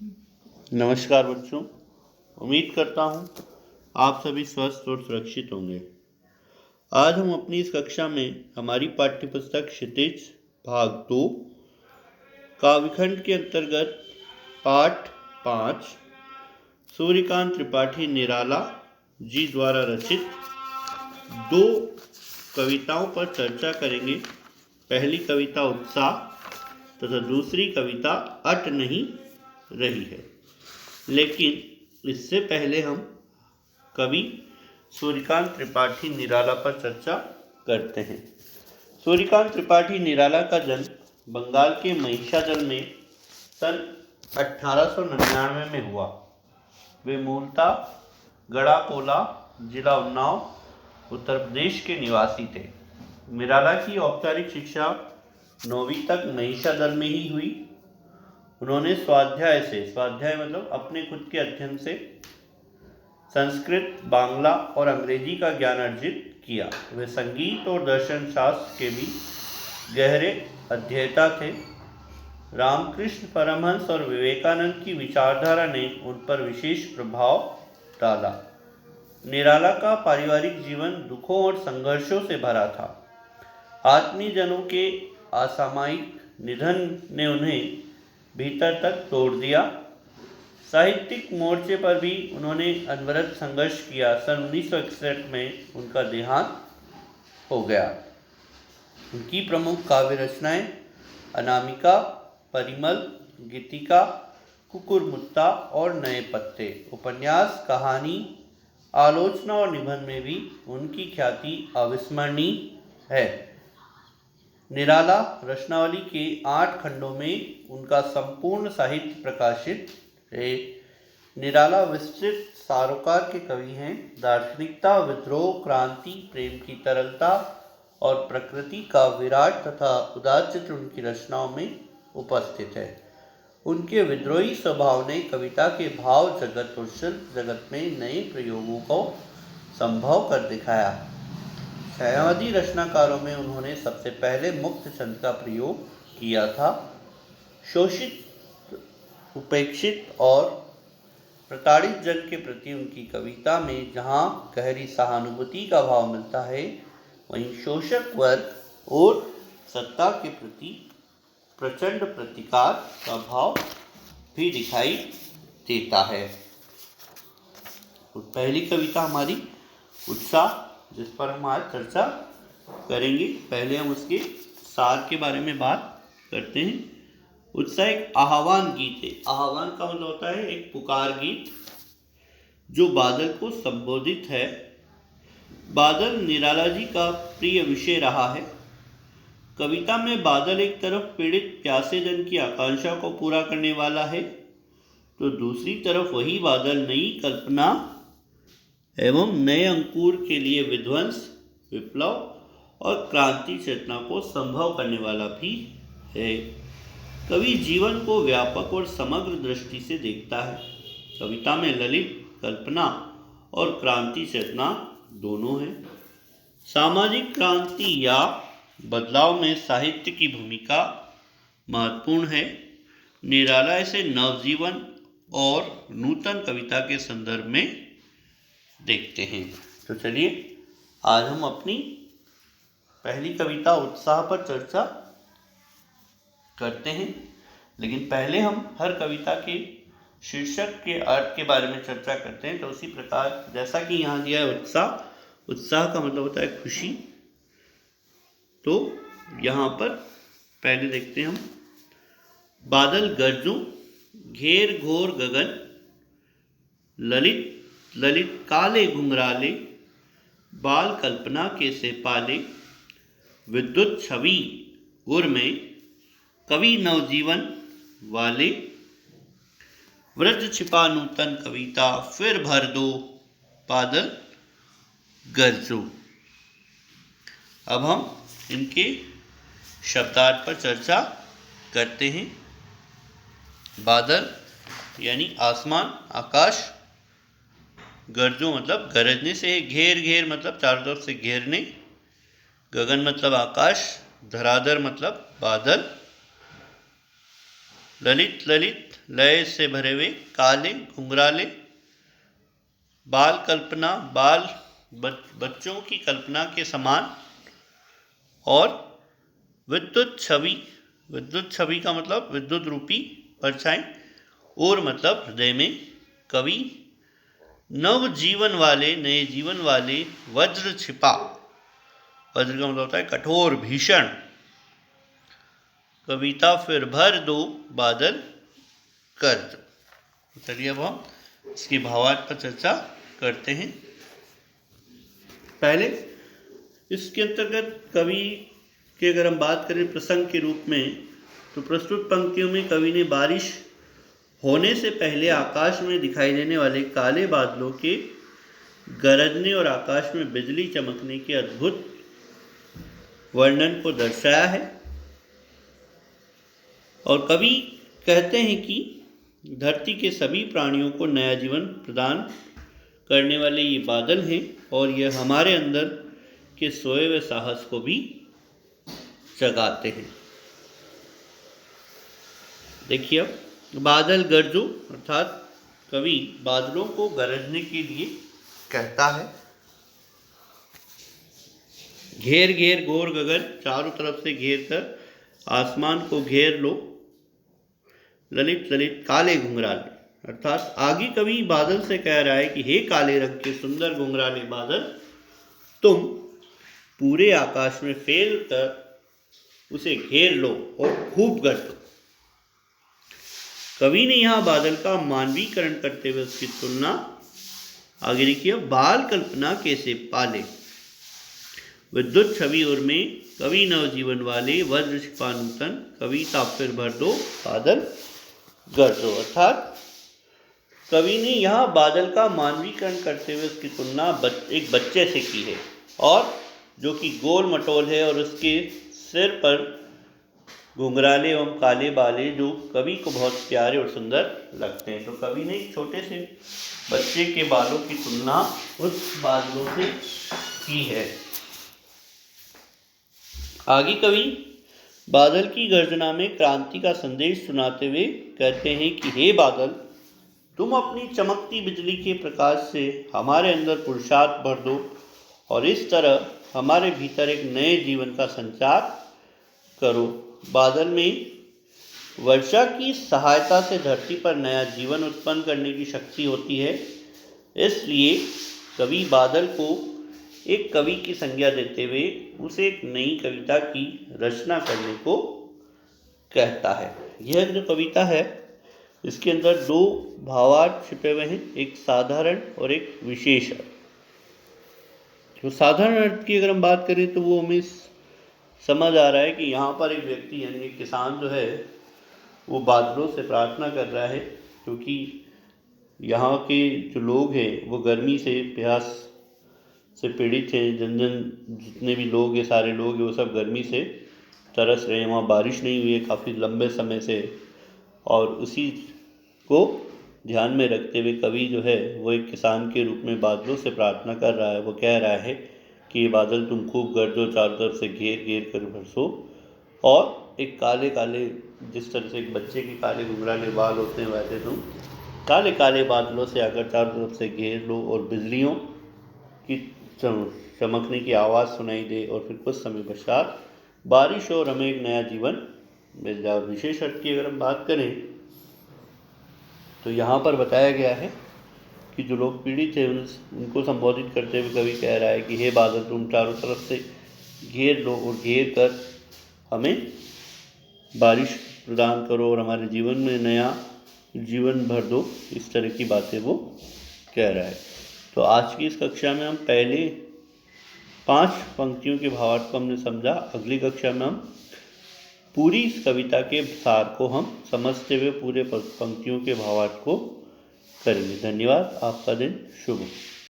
नमस्कार बच्चों। उम्मीद करता हूँ आप सभी स्वस्थ और सुरक्षित होंगे। आज हम अपनी इस कक्षा में हमारी पाठ्यपुस्तक क्षितिज भाग 2 काव्यखंड के अंतर्गत पाठ 5 सूर्यकांत त्रिपाठी निराला जी द्वारा रचित 2 कविताओं पर चर्चा करेंगे। पहली कविता उत्साह तथा दूसरी कविता अट नहीं रही है। लेकिन इससे पहले हम कवि सूर्यकांत त्रिपाठी निराला पर चर्चा करते हैं। सूर्यकांत त्रिपाठी निराला का जन्म बंगाल के महिषादल में सन 1899 में हुआ। वे मूलतः गड़ाकोला, जिला उन्नाव, उत्तर प्रदेश के निवासी थे। निराला की औपचारिक शिक्षा 9वीं तक महिषादल में ही हुई। उन्होंने स्वाध्याय मतलब अपने खुद के अध्ययन से संस्कृत, बांग्ला और अंग्रेजी का ज्ञान अर्जित किया। वे संगीत और दर्शन शास्त्र के भी गहरे अध्येता थे। रामकृष्ण परमहंस और विवेकानंद की विचारधारा ने उन पर विशेष प्रभाव डाला। निराला का पारिवारिक जीवन दुखों और संघर्षों से भरा था। आत्मीयजनों के असामयिक निधन ने उन्हें भीतर तक तोड़ दिया। साहित्यिक मोर्चे पर भी उन्होंने अनवरत संघर्ष किया। सन 1961 में उनका देहांत हो गया। उनकी प्रमुख काव्य रचनाएं अनामिका, परिमल, गीतिका, कुकुरमुत्ता और नए पत्ते। उपन्यास, कहानी, आलोचना और निबंध में भी उनकी ख्याति अविस्मरणीय है। निराला रचनावली के 8 खंडों में उनका संपूर्ण साहित्य प्रकाशित है। निराला विस्तृत सारोकार के कवि हैं। दार्शनिकता, विद्रोह, क्रांति, प्रेम की तरलता और प्रकृति का विराट तथा उदार चित्र उनकी रचनाओं में उपस्थित है। उनके विद्रोही स्वभाव ने कविता के भाव जगत और शिल्प जगत में नए प्रयोगों को संभव कर दिखाया। छायावादी रचनाकारों में उन्होंने सबसे पहले मुक्त छंद का प्रयोग किया था। शोषित, उपेक्षित और प्रताड़ित जन के प्रति उनकी कविता में जहाँ गहरी सहानुभूति का भाव मिलता है, वहीं शोषक वर्ग और सत्ता के प्रति प्रचंड प्रतिकार का भाव भी दिखाई देता है। पहली कविता हमारी उत्साह, जिस पर हम आज चर्चा करेंगे। पहले हम उसके सार के बारे में बात करते हैं। उत्साह एक आह्वान गीत है। आह्वान का मतलब होता है एक पुकार गीत जो बादल को संबोधित है। बादल निराला जी का प्रिय विषय रहा है। कविता में बादल एक तरफ पीड़ित प्यासे जन की आकांक्षा को पूरा करने वाला है, तो दूसरी तरफ वही बादल नई कल्पना एवं नए अंकुर के लिए विध्वंस, विप्लव और क्रांति चेतना को संभव करने वाला भी है। कवि जीवन को व्यापक और समग्र दृष्टि से देखता है। कविता में ललित, कल्पना और क्रांति चेतना दोनों हैं। सामाजिक क्रांति या बदलाव में साहित्य की भूमिका महत्वपूर्ण है। निराला इसे नवजीवन और नूतन कविता के संदर्भ में देखते हैं। तो चलिए आज हम अपनी पहली कविता उत्साह पर चर्चा करते हैं। लेकिन पहले हम हर कविता के शीर्षक के अर्थ के बारे में चर्चा करते हैं। तो उसी प्रकार जैसा कि यहाँ दिया है उत्साह, उत्साह का मतलब होता है खुशी। तो यहाँ पर पहले देखते हैं हम। बादल गरजूं, घेर घोर गगन, ललित ललित काले घुंघराले, बाल कल्पना के से पाले, विद्युत छवि उर में, कवि नवजीवन वाले, व्रज छिपा नूतन कविता फिर भर दो, बादल गरजो। अब हम इनके शब्दार्थ पर चर्चा करते हैं। बादल यानी आसमान, आकाश। गरजो मतलब गरजने से, घेर घेर मतलब चारों तरफ से घेरने, गगन मतलब आकाश, धराधर मतलब बादल, ललित ललित लय से भरे हुए, काले घुंघराले, बाल कल्पना, बाल बच्चों की कल्पना के समान, और विद्युत छवि, विद्युत छवि का मतलब विद्युत रूपी परछाई, और मतलब हृदय में कवि नव जीवन वाले, नए जीवन वाले वज्र छिपा, वज्र का मतलब होता है कठोर भीषण, कविता फिर भर दो बादल कर दो। चलिए अब हम इसके भावार्थ पर चर्चा करते हैं। पहले इसके अंतर्गत कवि की अगर हम बात करें प्रसंग के रूप में, तो प्रस्तुत पंक्तियों में कवि ने बारिश होने से पहले आकाश में दिखाई देने वाले काले बादलों के गरजने और आकाश में बिजली चमकने के अद्भुत वर्णन को दर्शाया है। और कवि कहते हैं कि धरती के सभी प्राणियों को नया जीवन प्रदान करने वाले ये बादल हैं, और यह हमारे अंदर के सोए हुए साहस को भी जगाते हैं। देखिए अब बादल गरजो, अर्थात कवि बादलों को गरजने के लिए कहता है। घेर घेर घोर गगन, चारों तरफ से घेर कर आसमान को घेर लो, ललित ललित काले घुंघराले, अर्थात आगे कवि बादल से कह रहा है कि हे काले रंग के सुंदर घुंघराले बादल, तुम पूरे आकाश में फैल कर उसे घेर लो और खूब गरजो। कवि ने यहाँ बादल का मानवीकरण करते हुए उसकी तुलना, आगे देखिए, बाल कल्पना कैसे पाले, विद्युत छवि और में कवि नवजीवन वाले, वज्र छिपा नूतन, कविता फिर भर दो बादल गरजो। अर्थात कवि ने यहाँ बादल का मानवीकरण करते हुए उसकी तुलना एक बच्चे से की है, और जो कि गोल मटोल है और उसके सिर पर घुंघराले एवं काले बाले जो कवि को बहुत प्यारे और सुंदर लगते हैं। तो कवि ने एक छोटे से बच्चे के बालों की तुलना उस बादलों से की है। आगे कवि बादल की गर्जना में क्रांति का संदेश सुनाते हुए कहते हैं कि हे बादल, तुम अपनी चमकती बिजली के प्रकाश से हमारे अंदर पुरुषार्थ भर दो, और इस तरह हमारे भीतर एक नए जीवन का संचार करो। बादल में वर्षा की सहायता से धरती पर नया जीवन उत्पन्न करने की शक्ति होती है, इसलिए कवि बादल को एक कवि की संज्ञा देते हुए उसे एक नई कविता की रचना करने को कहता है। यह जो कविता है इसके अंदर दो भावार्थ छिपे हुए हैं, एक साधारण और एक विशेष अर्थ। तो साधारण अर्थ की अगर हम बात करें तो वो हमें समझ आ रहा है कि यहाँ पर एक व्यक्ति यानी एक किसान जो है वो बादलों से प्रार्थना कर रहा है, क्योंकि यहाँ के जो लोग हैं वो गर्मी से, प्यास से पीड़ित हैं। जितने भी लोग हैं, सारे लोग हैं, वो सब गर्मी से तरस रहे हैं। वहाँ बारिश नहीं हुई है काफ़ी लंबे समय से, और उसी को ध्यान में रखते हुए कवि जो है वो एक किसान के रूप में बादलों से प्रार्थना कर रहा है। वो कह रहा है कि ये बादल तुम खूब गरजो, चारों तरफ से घेर घेर कर बरसो, और एक काले काले, जिस तरह से एक बच्चे के काले घुंघराले बाल होते हैं वैसे तुम काले काले बादलों से आकर चारों तरफ से घेर लो, और बिजलियों की चमकने की आवाज़ सुनाई दे, और फिर कुछ समय पश्चात बारिश हो और हमें एक नया जीवन मिल जाए। विशेष अर्थ की अगर हम बात करें तो यहाँ पर बताया गया है कि जो लोग पीड़ित थे उनको संबोधित करते हुए कवि कह रहा है कि हे बादल, तुम चारों तरफ से घेर लो और घेर कर हमें बारिश प्रदान करो और हमारे जीवन में नया जीवन भर दो। इस तरह की बातें वो कह रहा है। तो आज की इस कक्षा में हम पहले 5 पंक्तियों के भावार्थ को हमने समझा। अगली कक्षा में हम पूरी इस कविता के सार को हम समझते हुए पूरे पंक्तियों के भावार्थ को करेंगे। धन्यवाद। आपका दिन शुभ हो।